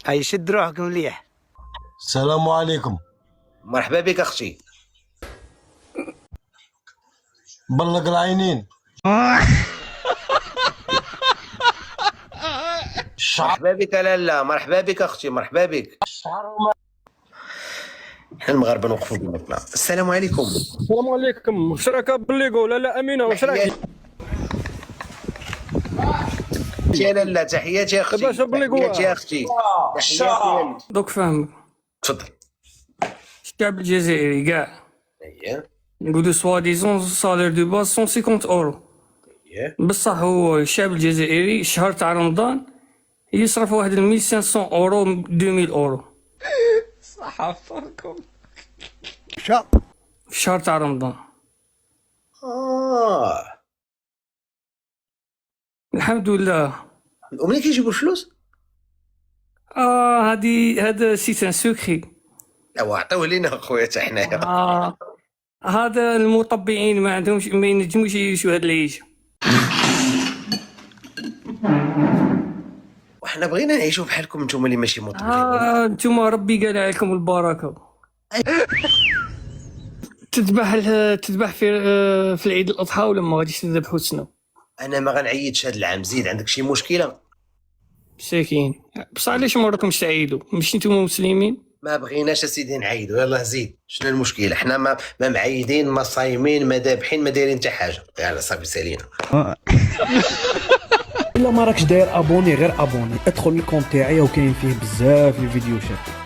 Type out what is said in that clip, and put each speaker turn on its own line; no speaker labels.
هاي شد روحك مليح.
السلام عليكم.
مرحبا بك اختي.
بلق العينين.
مرحبا بك لالا، مرحبا بك اختي، مرحبا بك. حنا المغاربه نوقفوا بيناتنا. السلام عليكم.
السلام عليكم. واش راك بليغو؟ لا امينه واش راك؟
تحياتي يا لالا، تحياتي يا اختي.
لاباس بليغو؟
تحياتي يا اختي. تحياتي.
دوك فاهم.
تفضل.
الشعب الجزائري كاع
اييه
نقولوا سوا ديزون سالير دو باز 150 اورو،
اييه.
بصح هو الشعب الجزائري الشهر تاع رمضان يصرف واحد 1500 اورو 2000 اورو
شا
في الشهر تاع رمضان. الحمد لله.
ومنين كيجيبوا الفلوس؟
هذا سيت سوكري.
ايوا عطيوه لينا خويا حتى حنايا.
هذا المطبعين ما عندهمش، ما ينجموش يعيشوا هذا العيش.
وحنا بغينا نعيشوا بحالكم نتوما اللي ماشي مطبخين.
انتوما ربي قال عليكم البركه. تذبح في العيد الاضحى ولا ما غاديش تذبحوا شنو؟
انا ما غنعيدش هذا العام. زيد عندك شي مشكله؟
مساكين. بصح علاش ما راكمش تعيدوا؟ ماشي نتوما مسلمين؟
ما بغيناش اسيدي نعيدوا. يلاه زيد. شنو المشكله؟ حنا ما معيدين، ما صايمين، ما ذابحين، ما دايرين حتى حاجه. يلا صافي سالينا.
الا ما راكش داير ابوني غير ابوني، ادخل الكونت تاعي وكاين فيه بزاف الفيديوهات.